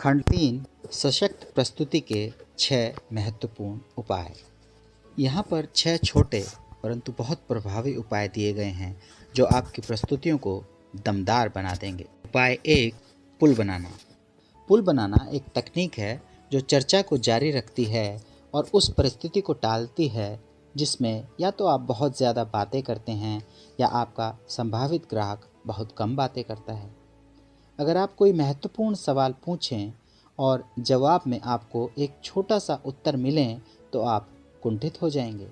खंड 3 सशक्त प्रस्तुति के 6 महत्वपूर्ण उपाय। यहाँ पर 6 छोटे परंतु बहुत प्रभावी उपाय दिए गए हैं जो आपकी प्रस्तुतियों को दमदार बना देंगे। उपाय 1, पुल बनाना। पुल बनाना एक तकनीक है जो चर्चा को जारी रखती है और उस परिस्थिति को टालती है जिसमें या तो आप बहुत ज़्यादा बातें करते हैं या आपका संभावित ग्राहक बहुत कम बातें करता है। अगर आप कोई महत्वपूर्ण सवाल पूछें और जवाब में आपको एक छोटा सा उत्तर मिले तो आप कुंठित हो जाएंगे।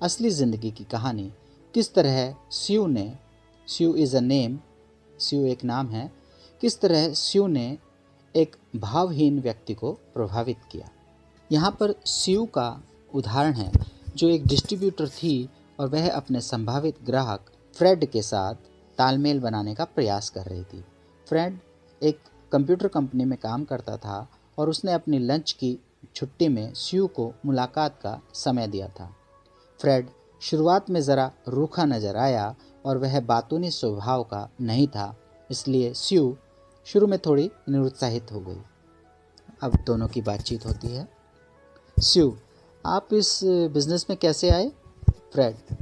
असली ज़िंदगी की कहानी किस तरह स्यू इज़ अ नेम, स्यू एक नाम है, किस तरह स्यू ने एक भावहीन व्यक्ति को प्रभावित किया। यहाँ पर स्यू का उदाहरण है जो एक डिस्ट्रीब्यूटर थी और वह अपने संभावित ग्राहक फ्रेड के साथ तालमेल बनाने का प्रयास कर रही थी। फ्रेड एक कंप्यूटर कंपनी में काम करता था और उसने अपनी लंच की छुट्टी में स्यू को मुलाकात का समय दिया था। फ्रेड शुरुआत में ज़रा रूखा नज़र आया और वह बातूनी स्वभाव का नहीं था, इसलिए स्यू शुरू में थोड़ी निरुत्साहित हो गई। अब दोनों की बातचीत होती है। स्यू, आप इस बिज़नेस में कैसे आए? फ्रेड,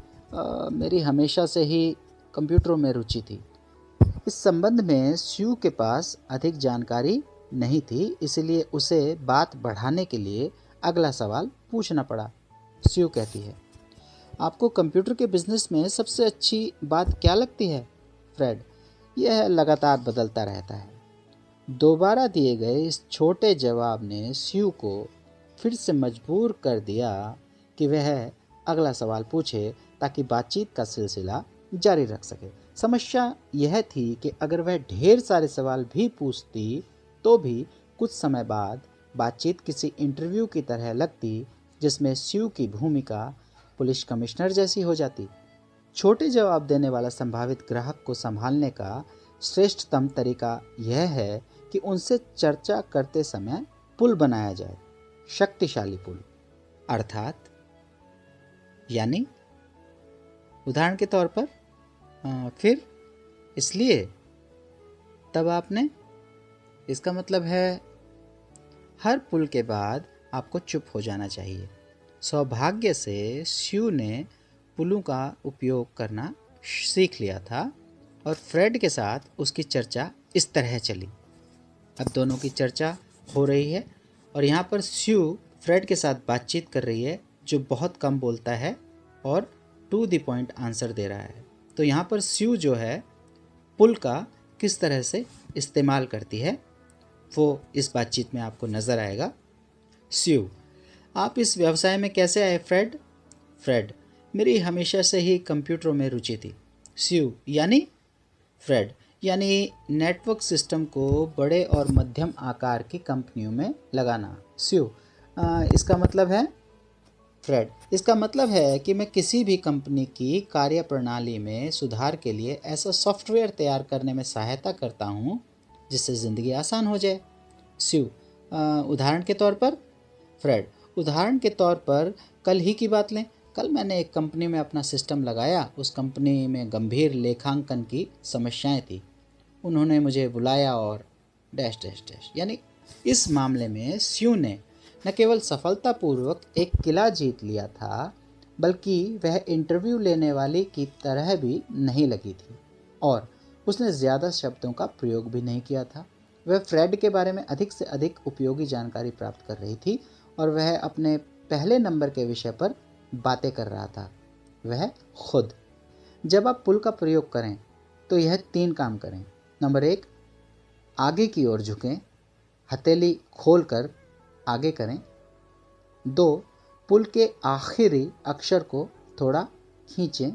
मेरी हमेशा से ही कंप्यूटरों में रुचि थी। इस संबंध में स्यू के पास अधिक जानकारी नहीं थी, इसलिए उसे बात बढ़ाने के लिए अगला सवाल पूछना पड़ा। स्यू कहती है, आपको कंप्यूटर के बिजनेस में सबसे अच्छी बात क्या लगती है? फ्रेड, यह लगातार बदलता रहता है। दोबारा दिए गए इस छोटे जवाब ने स्यू को फिर से मजबूर कर दिया कि वह अगला सवाल पूछे ताकि बातचीत का सिलसिला जारी रख सके। समस्या यह थी कि अगर वह ढेर सारे सवाल भी पूछती तो भी कुछ समय बाद बातचीत किसी इंटरव्यू की तरह लगती जिसमें स्यू की भूमिका पुलिस कमिश्नर जैसी हो जाती। छोटे जवाब देने वाला संभावित ग्राहक को संभालने का श्रेष्ठतम तरीका यह है कि उनसे चर्चा करते समय पुल बनाया जाए। शक्तिशाली पुल अर्थात यानी उदाहरण के तौर पर फिर इसलिए तब आपने, इसका मतलब है हर पुल के बाद आपको चुप हो जाना चाहिए। सौभाग्य से स्यू ने पुलों का उपयोग करना सीख लिया था और फ्रेड के साथ उसकी चर्चा इस तरह चली। अब दोनों की चर्चा हो रही है और यहाँ पर स्यू फ्रेड के साथ बातचीत कर रही है जो बहुत कम बोलता है और टू द पॉइंट आंसर दे रहा है। तो यहाँ पर स्यू जो है पुल का किस तरह से इस्तेमाल करती है वो इस बातचीत में आपको नज़र आएगा। स्यू, आप इस व्यवसाय में कैसे आए? फ्रेड, मेरी हमेशा से ही कंप्यूटरों में रुचि थी। स्यू, यानी? फ्रेड, यानी नेटवर्क सिस्टम को बड़े और मध्यम आकार की कंपनियों में लगाना। स्यू, इसका मतलब है? फ्रेड, इसका मतलब है कि मैं किसी भी कंपनी की कार्यप्रणाली में सुधार के लिए ऐसा सॉफ्टवेयर तैयार करने में सहायता करता हूँ जिससे ज़िंदगी आसान हो जाए। स्यू, उदाहरण के तौर पर? फ्रेड, उदाहरण के तौर पर कल ही की बात लें। कल मैंने एक कंपनी में अपना सिस्टम लगाया। उस कंपनी में गंभीर लेखांकन की समस्याएं थी। उन्होंने मुझे बुलाया और डैश डैश डैश, यानी इस मामले में स्यू ने न केवल सफलतापूर्वक एक किला जीत लिया था बल्कि वह इंटरव्यू लेने वाली की तरह भी नहीं लगी थी और उसने ज़्यादा शब्दों का प्रयोग भी नहीं किया था। वह फ्रेड के बारे में अधिक से अधिक उपयोगी जानकारी प्राप्त कर रही थी और वह अपने पहले नंबर के विषय पर बातें कर रहा था, वह खुद। जब आप पुल का प्रयोग करें तो यह 3 काम करें। नंबर 1, आगे की ओर झुकें, हथेली खोलकर आगे करें। 2, पुल के आखिरी अक्षर को थोड़ा खींचें।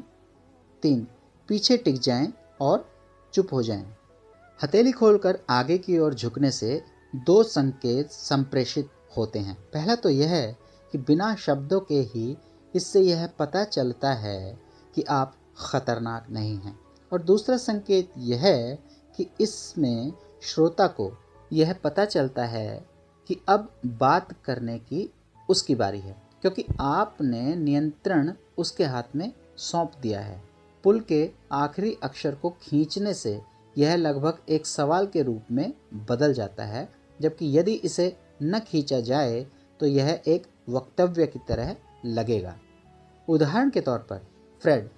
3, पीछे टिक जाएं और चुप हो जाएं। हथेली खोलकर आगे की ओर झुकने से 2 संकेत संप्रेषित होते हैं। पहला तो यह है कि बिना शब्दों के ही इससे यह पता चलता है कि आप खतरनाक नहीं हैं और दूसरा संकेत यह है कि इसमें श्रोता को यह पता चलता है कि अब बात करने की उसकी बारी है क्योंकि आपने नियंत्रण उसके हाथ में सौंप दिया है। पुल के आखिरी अक्षर को खींचने से यह लगभग एक सवाल के रूप में बदल जाता है जबकि यदि इसे न खींचा जाए तो यह एक वक्तव्य की तरह लगेगा। उदाहरण के तौर पर फ्रेड,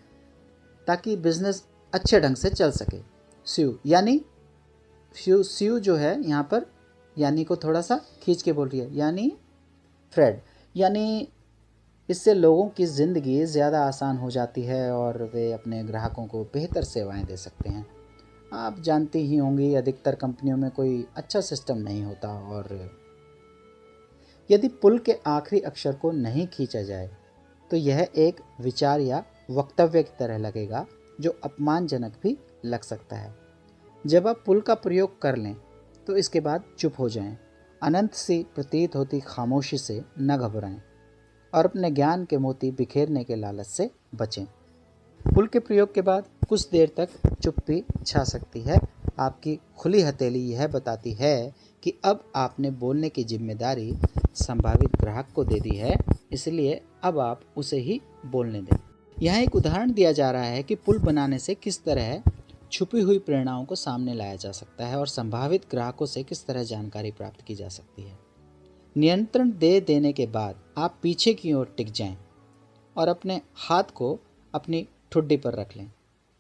ताकि बिजनेस अच्छे ढंग से चल सके। स्यू यानी स्यू जो है यहाँ पर यानी को थोड़ा सा खींच के बोल रही है, यानी फ्रेड, यानी इससे लोगों की ज़िंदगी ज़्यादा आसान हो जाती है और वे अपने ग्राहकों को बेहतर सेवाएं दे सकते हैं। आप जानती ही होंगी अधिकतर कंपनियों में कोई अच्छा सिस्टम नहीं होता और यदि पुल के आखिरी अक्षर को नहीं खींचा जाए तो यह एक विचार या वक्तव्य की तरह लगेगा जो अपमानजनक भी लग सकता है। जब आप पुल का प्रयोग कर लें तो इसके बाद चुप हो जाएं, अनंत सी प्रतीत होती खामोशी से न घबराएं और अपने ज्ञान के मोती बिखेरने के लालच से बचें। पुल के प्रयोग के बाद कुछ देर तक चुप्पी छा सकती है। आपकी खुली हथेली यह बताती है कि अब आपने बोलने की जिम्मेदारी संभावित ग्राहक को दे दी है, इसलिए अब आप उसे ही बोलने दें। यहाँ एक उदाहरण दिया जा रहा है कि पुल बनाने से किस तरह छुपी हुई प्रेरणाओं को सामने लाया जा सकता है और संभावित ग्राहकों से किस तरह जानकारी प्राप्त की जा सकती है। नियंत्रण दे देने के बाद आप पीछे की ओर टिक जाएं और अपने हाथ को अपनी ठुड्डी पर रख लें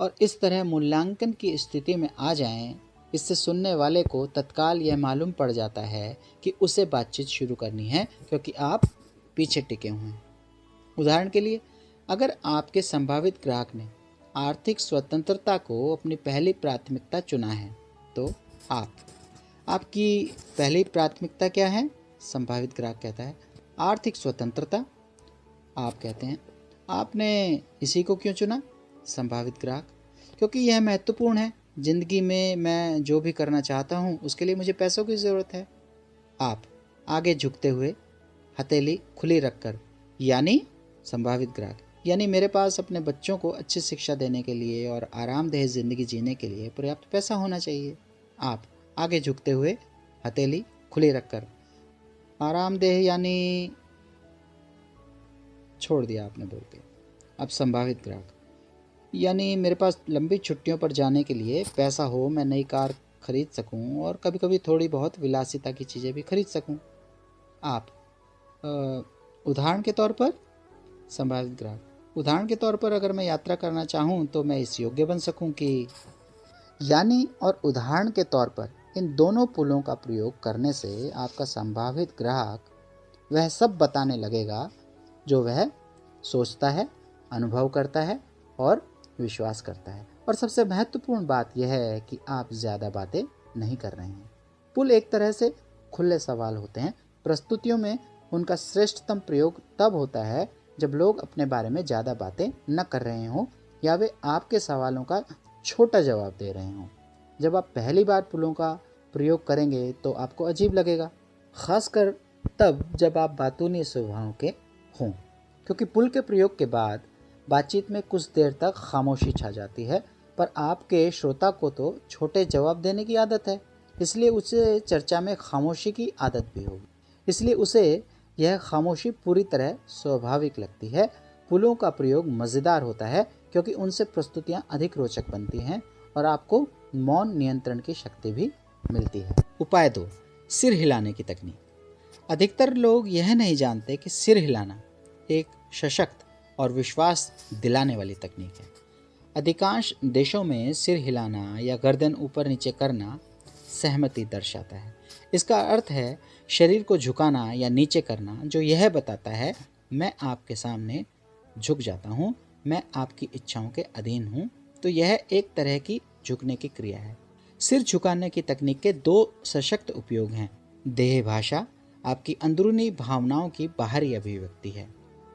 और इस तरह मूल्यांकन की स्थिति में आ जाएं। इससे सुनने वाले को तत्काल यह मालूम पड़ जाता है कि उसे बातचीत शुरू करनी है क्योंकि आप पीछे टिके हुए हैं। उदाहरण के लिए, अगर आपके संभावित ग्राहक ने आर्थिक स्वतंत्रता को अपनी पहली प्राथमिकता चुना है तो आपकी पहली प्राथमिकता क्या है? संभावित ग्राहक कहता है आर्थिक स्वतंत्रता। आप कहते हैं आपने इसी को क्यों चुना? संभावित ग्राहक, क्योंकि यह महत्वपूर्ण है। जिंदगी में मैं जो भी करना चाहता हूँ उसके लिए मुझे पैसों की ज़रूरत है। आप आगे झुकते हुए हथेली खुली रखकर, यानी संभावित ग्राहक, यानी मेरे पास अपने बच्चों को अच्छी शिक्षा देने के लिए और आरामदेह ज़िंदगी जीने के लिए पर्याप्त पैसा होना चाहिए। आप आगे झुकते हुए हथेली खुली रखकर, आरामदेह यानी छोड़ दिया आपने बोल के। अब संभावित ग्राहक, यानी मेरे पास लंबी छुट्टियों पर जाने के लिए पैसा हो, मैं नई कार खरीद सकूं और कभी कभी थोड़ी बहुत विलासिता की चीज़ें भी खरीद सकूं। आप उदाहरण के तौर पर संभावित ग्राहक, उदाहरण के तौर पर अगर मैं यात्रा करना चाहूं तो मैं इस योग्य बन सकूं कि, यानी और उदाहरण के तौर पर इन दोनों पुलों का प्रयोग करने से आपका संभावित ग्राहक वह सब बताने लगेगा जो वह सोचता है, अनुभव करता है और विश्वास करता है। और सबसे महत्वपूर्ण बात यह है कि आप ज़्यादा बातें नहीं कर रहे हैं। पुल एक तरह से खुले सवाल होते हैं। प्रस्तुतियों में उनका श्रेष्ठतम प्रयोग तब होता है जब लोग अपने बारे में ज़्यादा बातें न कर रहे हों या वे आपके सवालों का छोटा जवाब दे रहे हों। जब आप पहली बार पुलों का प्रयोग करेंगे तो आपको अजीब लगेगा, खासकर तब जब आप बातूनी स्वभाव के हों, क्योंकि पुल के प्रयोग के बाद बातचीत में कुछ देर तक खामोशी छा जाती है। पर आपके श्रोता को तो छोटे जवाब देने की आदत है, इसलिए उसे चर्चा में खामोशी की आदत भी होगी, इसलिए उसे यह खामोशी पूरी तरह स्वाभाविक लगती है। पुलों का प्रयोग मज़ेदार होता है क्योंकि उनसे प्रस्तुतियाँ अधिक रोचक बनती हैं और आपको मौन नियंत्रण की शक्ति भी मिलती है। उपाय 2, सिर हिलाने की तकनीक। अधिकतर लोग यह नहीं जानते कि सिर हिलाना एक सशक्त और विश्वास दिलाने वाली तकनीक है। अधिकांश देशों में सिर हिलाना या गर्दन ऊपर नीचे करना सहमति दर्शाता है। इसका अर्थ है शरीर को झुकाना या नीचे करना, जो यह बताता है मैं आपके सामने झुक जाता हूँ, मैं आपकी इच्छाओं के अधीन हूँ। तो यह एक तरह की झुकने की क्रिया है। सिर झुकाने की तकनीक के 2 सशक्त उपयोग हैं। देह भाषा आपकी अंदरूनी भावनाओं की बाहरी अभिव्यक्ति है।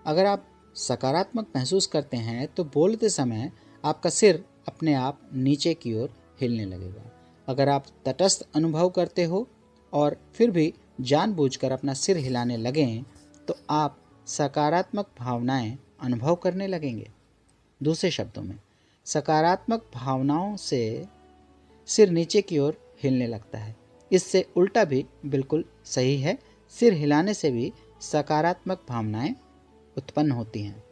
अगर आप सकारात्मक महसूस करते हैं तो बोलते समय आपका सिर अपने आप नीचे की ओर हिलने लगेगा। अगर आप तटस्थ अनुभव करते हो और फिर भी जानबूझकर अपना सिर हिलाने लगें तो आप सकारात्मक भावनाएं अनुभव करने लगेंगे। दूसरे शब्दों में, सकारात्मक भावनाओं से सिर नीचे की ओर हिलने लगता है। इससे उल्टा भी बिल्कुल सही है। सिर हिलाने से भी सकारात्मक भावनाएं उत्पन्न होती हैं।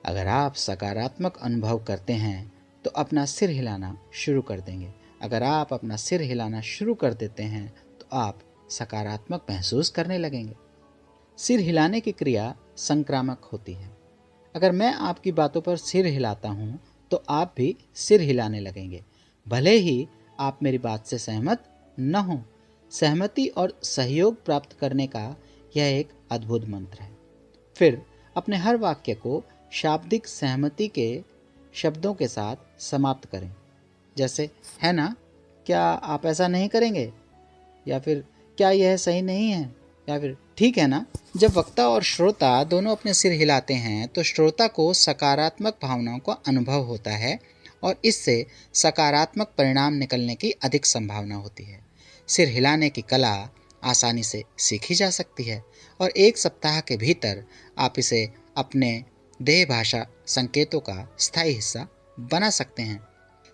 अगर आप सकारात्मक अनुभव करते हैं तो अपना सिर हिलाना शुरू कर देंगे। अगर आप अपना सिर हिलाना शुरू कर देते हैं तो आप सकारात्मक महसूस करने लगेंगे। सिर हिलाने की क्रिया संक्रामक होती है। अगर मैं आपकी बातों पर सिर हिलाता हूँ तो आप भी सिर हिलाने लगेंगे, भले ही आप मेरी बात से सहमत न हों। सहमति और सहयोग प्राप्त करने का यह एक अद्भुत मंत्र है। फिर अपने हर वाक्य को शाब्दिक सहमति के शब्दों के साथ समाप्त करें, जैसे है ना, क्या आप ऐसा नहीं करेंगे, या फिर क्या यह सही नहीं है, या फिर ठीक है ना। जब वक्ता और श्रोता दोनों अपने सिर हिलाते हैं तो श्रोता को सकारात्मक भावनाओं का अनुभव होता है और इससे सकारात्मक परिणाम निकलने की अधिक संभावना होती है। सिर हिलाने की कला आसानी से सीखी जा सकती है और एक सप्ताह के भीतर आप इसे अपने देह भाषा संकेतों का स्थायी हिस्सा बना सकते हैं।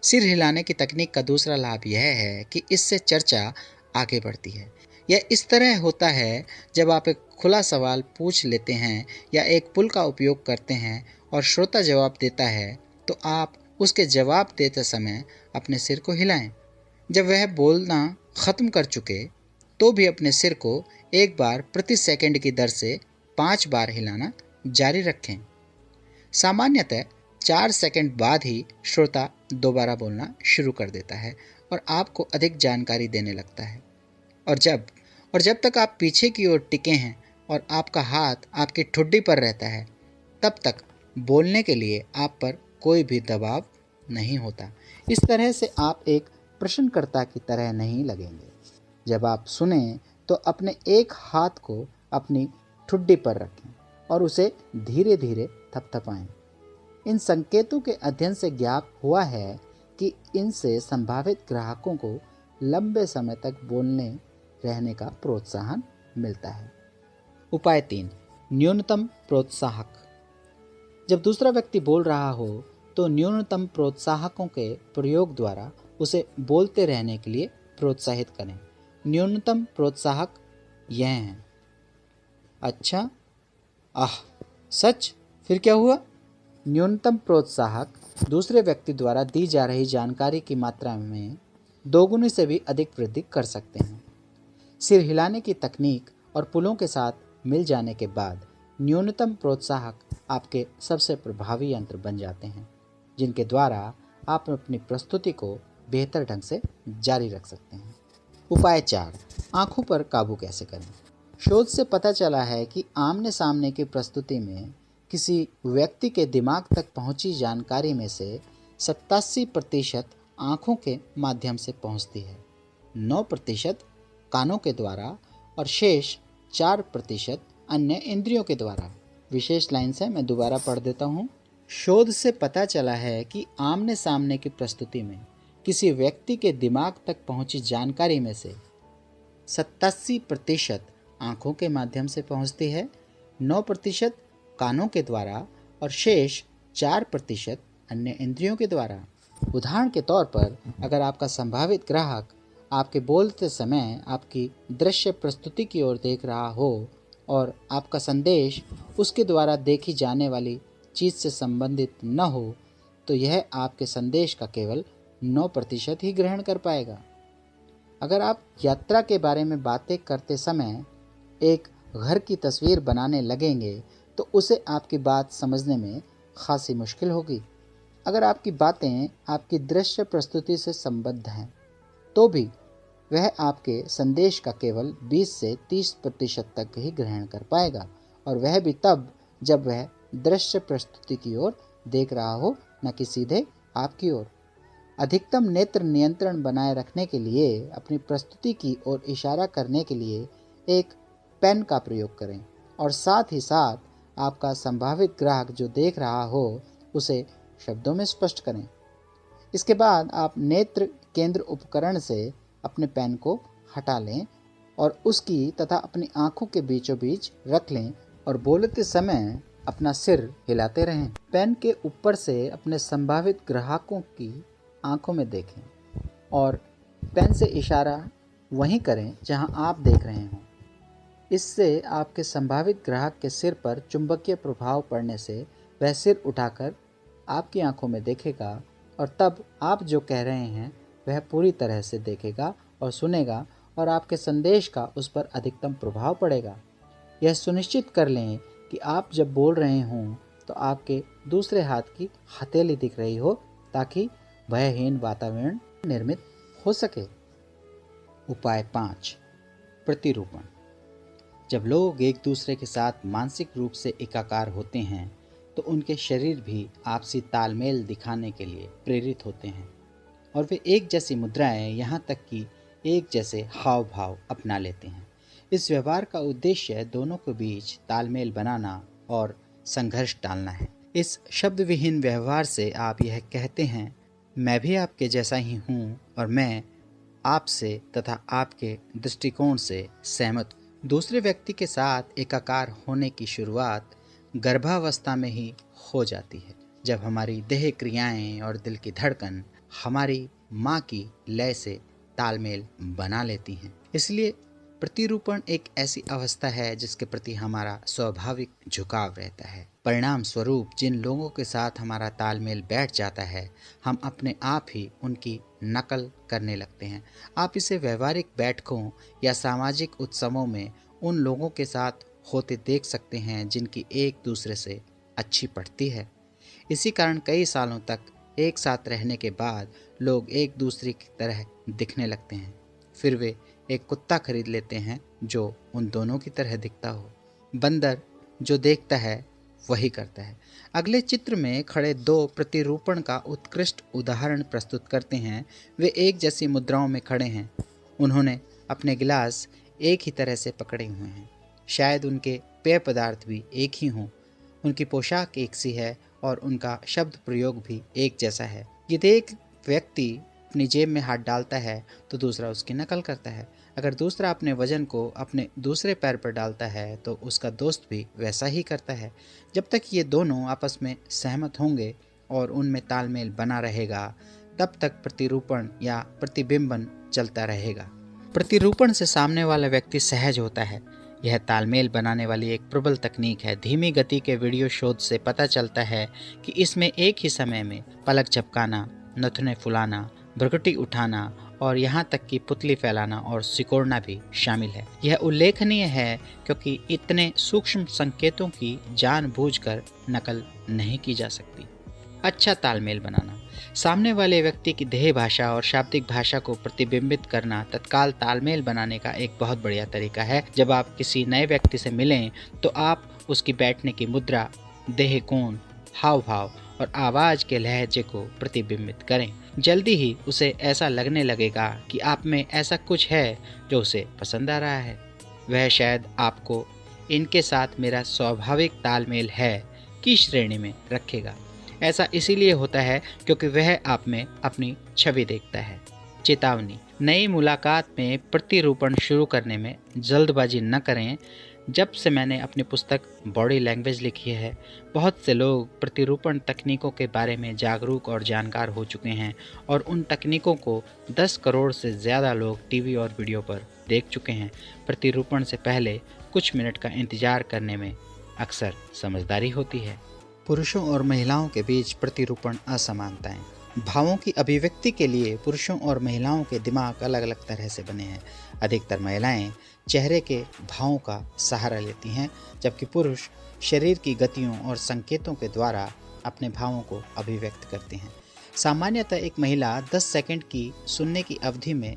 सिर हिलाने की तकनीक का दूसरा लाभ यह है कि इससे चर्चा आगे बढ़ती है। यह इस तरह होता है जब आप एक खुला सवाल पूछ लेते हैं या एक पुल का उपयोग करते हैं और श्रोता जवाब देता है तो आप उसके जवाब देते समय अपने सिर को हिलाएं। जब वह बोलना ख़त्म कर चुके तो भी अपने सिर को एक बार प्रति सेकंड की दर से 5 बार हिलाना जारी रखें। सामान्यतः 4 सेकंड बाद ही श्रोता दोबारा बोलना शुरू कर देता है और आपको अधिक जानकारी देने लगता है। और जब तक आप पीछे की ओर टिके हैं और आपका हाथ आपकी ठुड्डी पर रहता है, तब तक बोलने के लिए आप पर कोई भी दबाव नहीं होता। इस तरह से आप एक प्रश्नकर्ता की तरह नहीं लगेंगे। जब आप सुने तो अपने एक हाथ को अपनी ठुड्डी पर रखें और उसे धीरे धीरे थपथपाएं। इन संकेतों के अध्ययन से ज्ञात हुआ है कि इनसे संभावित ग्राहकों को लंबे समय तक बोलने रहने का प्रोत्साहन मिलता है। उपाय 3, न्यूनतम प्रोत्साहक। जब दूसरा व्यक्ति बोल रहा हो तो न्यूनतम प्रोत्साहकों के प्रयोग द्वारा उसे बोलते रहने के लिए प्रोत्साहित करें। न्यूनतम प्रोत्साहक यह हैं: अच्छा, आह, सच, फिर क्या हुआ। न्यूनतम प्रोत्साहक दूसरे व्यक्ति द्वारा दी जा रही जानकारी की मात्रा में दोगुनी से भी अधिक वृद्धि कर सकते हैं। सिर हिलाने की तकनीक और पुलों के साथ मिल जाने के बाद न्यूनतम प्रोत्साहक आपके सबसे प्रभावी यंत्र बन जाते हैं, जिनके द्वारा आप अपनी प्रस्तुति को बेहतर ढंग से जारी रख सकते हैं। उपाय 4, आंखों पर काबू कैसे करें। शोध से पता चला है कि आमने सामने की प्रस्तुति में किसी व्यक्ति के दिमाग तक पहुंची जानकारी में से 87% आंखों के माध्यम से पहुंचती है, 9% कानों के द्वारा और शेष 4% अन्य इंद्रियों के द्वारा। विशेष लाइन से मैं दोबारा पढ़ देता हूँ। शोध से पता चला है कि आमने सामने की प्रस्तुति में किसी व्यक्ति के दिमाग तक पहुंची जानकारी में से 87% आंखों के माध्यम से पहुंचती है, 9% कानों के द्वारा और शेष 4% अन्य इंद्रियों के द्वारा। उदाहरण के तौर पर, अगर आपका संभावित ग्राहक आपके बोलते समय आपकी दृश्य प्रस्तुति की ओर देख रहा हो और आपका संदेश उसके द्वारा देखी जाने वाली चीज़ से संबंधित न हो, तो यह आपके संदेश का केवल 9% ही ग्रहण कर पाएगा। अगर आप यात्रा के बारे में बातें करते समय एक घर की तस्वीर बनाने लगेंगे तो उसे आपकी बात समझने में खासी मुश्किल होगी। अगर आपकी बातें आपकी दृश्य प्रस्तुति से संबद्ध हैं तो भी वह आपके संदेश का केवल 20 से 30% तक ही ग्रहण कर पाएगा, और वह भी तब जब वह दृश्य प्रस्तुति की ओर देख रहा हो, न कि सीधे आपकी ओर। अधिकतम नेत्र नियंत्रण बनाए रखने के लिए अपनी प्रस्तुति की ओर इशारा करने के लिए एक पेन का प्रयोग करें और साथ ही साथ आपका संभावित ग्राहक जो देख रहा हो उसे शब्दों में स्पष्ट करें। इसके बाद आप नेत्र केंद्र उपकरण से अपने पेन को हटा लें और उसकी तथा अपनी आंखों के बीचों बीच रख लें और बोलते समय अपना सिर हिलाते रहें। पेन के ऊपर से अपने संभावित ग्राहकों की आंखों में देखें और पेन से इशारा वहीं करें जहां आप देख रहे हों। इससे आपके संभावित ग्राहक के सिर पर चुंबकीय प्रभाव पड़ने से वह सिर उठाकर आपकी आंखों में देखेगा और तब आप जो कह रहे हैं वह पूरी तरह से देखेगा और सुनेगा और आपके संदेश का उस पर अधिकतम प्रभाव पड़ेगा। यह सुनिश्चित कर लें कि आप जब बोल रहे हों तो आपके दूसरे हाथ की हथेली दिख रही हो, ताकि भयहीन वातावरण निर्मित हो सके। उपाय 5, प्रतिरूपण। जब लोग एक दूसरे के साथ मानसिक रूप से एकाकार होते हैं तो उनके शरीर भी आपसी तालमेल दिखाने के लिए प्रेरित होते हैं और वे एक जैसी मुद्राएं, यहाँ तक कि एक जैसे हाव भाव अपना लेते हैं। इस व्यवहार का उद्देश्य दोनों के बीच तालमेल बनाना और संघर्ष टालना है। इस शब्द विहीन व्यवहार से आप यह कहते हैं, मैं भी आपके जैसा ही हूँ और मैं आपसे तथा आपके दृष्टिकोण से सहमत हूँ। दूसरे व्यक्ति के साथ एकाकार होने की शुरुआत गर्भावस्था में ही हो जाती है, जब हमारी देह क्रियाएं और दिल की धड़कन हमारी माँ की लय से तालमेल बना लेती हैं। इसलिए प्रतिरूपण एक ऐसी अवस्था है जिसके प्रति हमारा स्वाभाविक झुकाव रहता है। परिणाम स्वरूप जिन लोगों के साथ हमारा तालमेल बैठ जाता है, हम अपने आप ही उनकी नकल करने लगते हैं। आप इसे व्यवहारिक बैठकों या सामाजिक उत्सवों में उन लोगों के साथ होते देख सकते हैं जिनकी एक दूसरे से अच्छी पड़ती है। इसी कारण कई सालों तक एक साथ रहने के बाद लोग एक दूसरे की तरह दिखने लगते हैं। फिर वे एक कुत्ता खरीद लेते हैं जो उन दोनों की तरह दिखता हो। बंदर जो देखता है वही करता है। अगले चित्र में खड़े दो प्रतिरूपण का उत्कृष्ट उदाहरण प्रस्तुत करते हैं। वे एक जैसी मुद्राओं में खड़े हैं। उन्होंने अपने गिलास एक ही तरह से पकड़े हुए हैं। शायद उनके पेय पदार्थ भी एक ही हों। उनकी पोशाक एक सी है और उनका शब्द प्रयोग भी एक जैसा है। यदि एक व्यक्ति अपनी जेब में हाथ डालता है तो दूसरा उसकी नकल करता है। अगर दूसरा अपने वजन को अपने दूसरे पैर पर डालता है तो उसका दोस्त भी वैसा ही करता है। जब तक ये दोनों आपस में सहमत होंगे और उनमें तालमेल बना रहेगा, तब तक प्रतिरूपण या प्रतिबिंबन चलता रहेगा। प्रतिरूपण से सामने वाला व्यक्ति सहज होता है। यह तालमेल बनाने वाली एक प्रबल तकनीक है। धीमी गति के वीडियो शोध से पता चलता है कि इसमें एक ही समय में पलक झपकाना, नथुने फुलाना, भ्रुकुटी उठाना और यहाँ तक कि पुतली फैलाना और सिकोड़ना भी शामिल है। यह उल्लेखनीय है क्योंकि इतने सूक्ष्म संकेतों की जानबूझकर नकल नहीं की जा सकती। अच्छा तालमेल बनाना। सामने वाले व्यक्ति की देह भाषा और शाब्दिक भाषा को प्रतिबिंबित करना तत्काल तालमेल बनाने का एक बहुत बढ़िया तरीका है। जब आप किसी नए व्यक्ति से मिलें तो आप उसकी बैठने की मुद्रा, देह कोण, हाव भाव और आवाज के लहजे को प्रतिबिंबित करें। जल्दी ही उसे ऐसा लगने लगेगा कि आप में ऐसा कुछ है जो उसे पसंद आ रहा है। वह शायद आपको इनके साथ मेरा स्वाभाविक तालमेल है की श्रेणी में रखेगा। ऐसा इसीलिए होता है क्योंकि वह आप में अपनी छवि देखता है। चेतावनी: नई मुलाकात में प्रतिरूपण शुरू करने में जल्दबाजी न करें। जब से मैंने अपनी पुस्तक बॉडी लैंग्वेज लिखी है, बहुत से लोग प्रतिरूपण तकनीकों के बारे में जागरूक और जानकार हो चुके हैं और उन तकनीकों को 10 करोड़ से ज़्यादा लोग टीवी और वीडियो पर देख चुके हैं। प्रतिरूपण से पहले कुछ मिनट का इंतजार करने में अक्सर समझदारी होती है। पुरुषों और महिलाओं के बीच प्रतिरूपण असमानताएं। भावों की अभिव्यक्ति के लिए पुरुषों और महिलाओं के दिमाग अलग अलग तरह से बने हैं। अधिकतर महिलाएं चेहरे के भावों का सहारा लेती हैं, जबकि पुरुष शरीर की गतियों और संकेतों के द्वारा अपने भावों को अभिव्यक्त करते हैं। सामान्यतः एक महिला 10 सेकंड की सुनने की अवधि में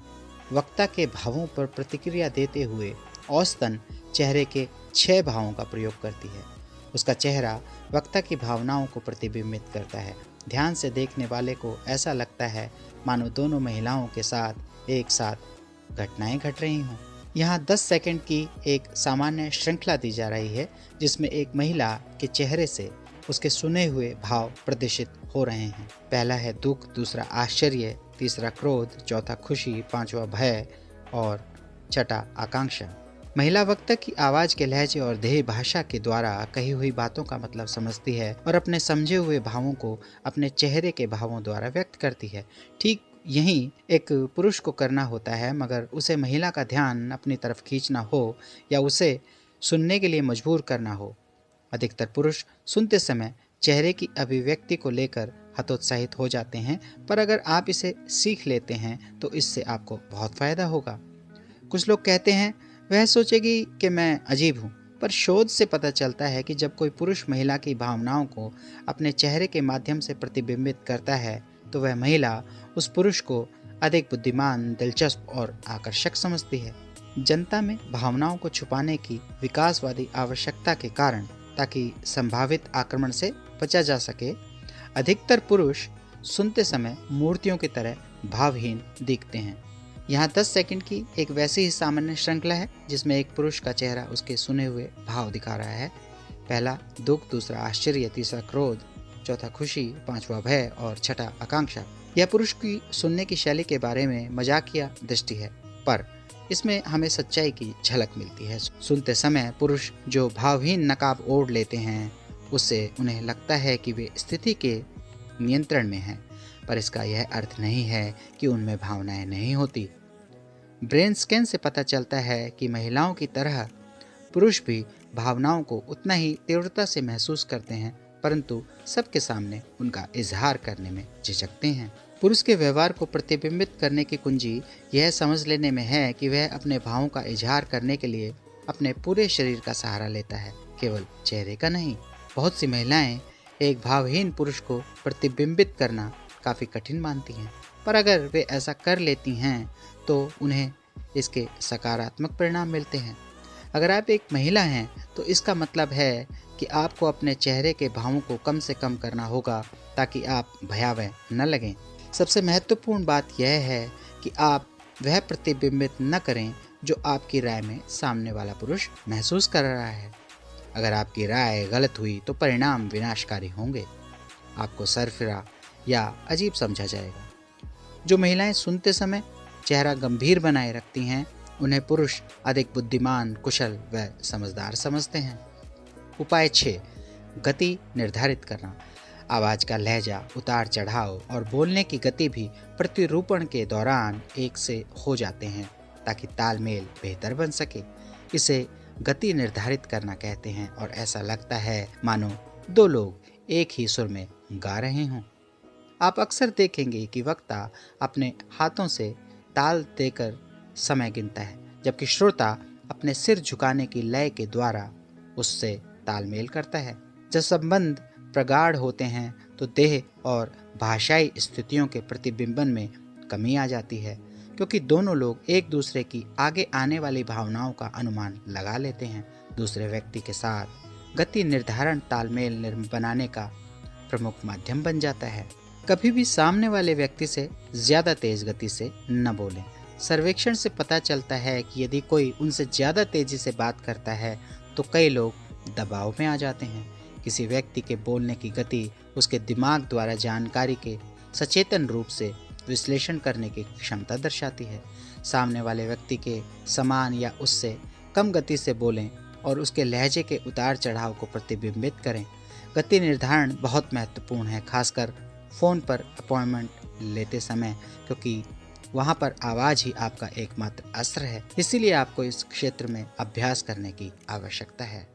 वक्ता के भावों पर प्रतिक्रिया देते हुए औसतन चेहरे के 6 भावों का प्रयोग करती है। उसका चेहरा वक्ता की भावनाओं को प्रतिबिंबित करता है। ध्यान से देखने वाले को ऐसा लगता है मानो दोनों महिलाओं के साथ एक साथ घटनाएं घट रही हों। यहाँ 10 सेकंड की एक सामान्य श्रृंखला दी जा रही है जिसमें एक महिला के चेहरे से उसके सुने हुए भाव प्रदर्शित हो रहे हैं। पहला है दुख, दूसरा आश्चर्य, तीसरा क्रोध, चौथा खुशी, पांचवा भय और छठा आकांक्षा। महिला वक्ता की आवाज के लहजे और देह भाषा के द्वारा कही हुई बातों का मतलब समझती है और अपने समझे हुए भावों को अपने चेहरे के भावों द्वारा व्यक्त करती है। ठीक यही एक पुरुष को करना होता है, मगर उसे महिला का ध्यान अपनी तरफ खींचना हो या उसे सुनने के लिए मजबूर करना हो। अधिकतर पुरुष सुनते समय चेहरे की अभिव्यक्ति को लेकर हतोत्साहित हो जाते हैं, पर अगर आप इसे सीख लेते हैं तो इससे आपको बहुत फायदा होगा। कुछ लोग कहते हैं वह सोचेगी कि मैं अजीब हूँ, पर शोध से पता चलता है कि जब कोई पुरुष महिला की भावनाओं को अपने चेहरे के माध्यम से प्रतिबिंबित करता है तो वह महिला उस पुरुष को अधिक बुद्धिमान, दिलचस्प और आकर्षक समझती है। जनता में भावनाओं को छुपाने की विकासवादी आवश्यकता के कारण, ताकि संभावित आक्रमण से बचा जा सके, अधिकतर पुरुष सुनते समय मूर्तियों की तरह भावहीन दिखते हैं। यहाँ 10 सेकंड की एक वैसी ही सामान्य श्रृंखला है जिसमें एक पुरुष का चेहरा उसके सुने हुए भाव दिखा रहा है। पहला दुख, दूसरा आश्चर्य, तीसरा क्रोध, चौथा खुशी, पांचवा भय और छठा आकांक्षा। यह पुरुष की सुनने की शैली के बारे में मजाकिया दृष्टि है, पर इसमें हमें सच्चाई की झलक मिलती है। सुनते समय पुरुष जो भावहीन नकाब ओढ़ लेते हैं, उससे उन्हें लगता है कि वे स्थिति के नियंत्रण में हैं, पर इसका यह अर्थ नहीं है कि उनमें भावनाएं नहीं होती। ब्रेन स्कैन से पता चलता है कि महिलाओं की तरह पुरुष भी भावनाओं को उतना ही तीव्रता से महसूस करते हैं, परंतु सबके सामने उनका इजहार करने में झिझकते हैं। पुरुष के व्यवहार को प्रतिबिंबित करने की कुंजी यह समझ लेने में है कि वह अपने भावों का इजहार करने के लिए अपने पूरे शरीर का सहारा लेता है, केवल चेहरे का नहीं। बहुत सी महिलाएं एक भावहीन पुरुष को प्रतिबिंबित करना काफ़ी कठिन मानती हैं, पर अगर वे ऐसा कर लेती हैं तो उन्हें इसके सकारात्मक परिणाम मिलते हैं। अगर आप एक महिला हैं तो इसका मतलब है कि आपको अपने चेहरे के भावों को कम से कम करना होगा ताकि आप भयावह न लगें। सबसे महत्वपूर्ण बात यह है कि आप वह प्रतिबिंबित न करें जो आपकी राय में सामने वाला पुरुष महसूस कर रहा है। अगर आपकी राय गलत हुई तो परिणाम विनाशकारी होंगे। आपको सरफिरा या अजीब समझा जाएगा। जो महिलाएं सुनते समय चेहरा गंभीर बनाए रखती हैं, उन्हें पुरुष अधिक बुद्धिमान, कुशल व समझदार समझते हैं। उपाय 6, गति निर्धारित करना। आवाज़ का लहजा, उतार चढ़ाव और बोलने की गति भी प्रतिरूपण के दौरान एक से हो जाते हैं ताकि तालमेल बेहतर बन सके। इसे गति निर्धारित करना कहते हैं और ऐसा लगता है मानो दो लोग एक ही सुर में गा रहे हों। आप अक्सर देखेंगे कि वक्ता अपने हाथों से ताल देकर समय गिनता है, जबकि श्रोता अपने सिर झुकाने की लय के द्वारा उससे तालमेल करता है। जब संबंध प्रगाढ़ होते हैं तो देह और भाषाई स्थितियों के प्रतिबिंबन में कमी आ जाती है, क्योंकि दोनों लोग एक दूसरे की आगे आने वाली भावनाओं का अनुमान लगा लेते हैं। दूसरे व्यक्ति के साथ गति निर्धारण तालमेल बनाने का प्रमुख माध्यम बन जाता है। कभी भी सामने वाले व्यक्ति से ज़्यादा तेज गति से न बोलें। सर्वेक्षण से पता चलता है कि यदि कोई उनसे ज़्यादा तेजी से बात करता है तो कई लोग दबाव में आ जाते हैं। किसी व्यक्ति के बोलने की गति उसके दिमाग द्वारा जानकारी के सचेतन रूप से विश्लेषण करने की क्षमता दर्शाती है। सामने वाले व्यक्ति के समान या उससे कम गति से बोलें और उसके लहजे के उतार चढ़ाव को प्रतिबिंबित करें। गति निर्धारण बहुत महत्वपूर्ण है, खासकर फ़ोन पर अपॉइंटमेंट लेते समय, क्योंकि वहाँ पर आवाज़ ही आपका एकमात्र अस्त्र है। इसीलिए आपको इस क्षेत्र में अभ्यास करने की आवश्यकता है।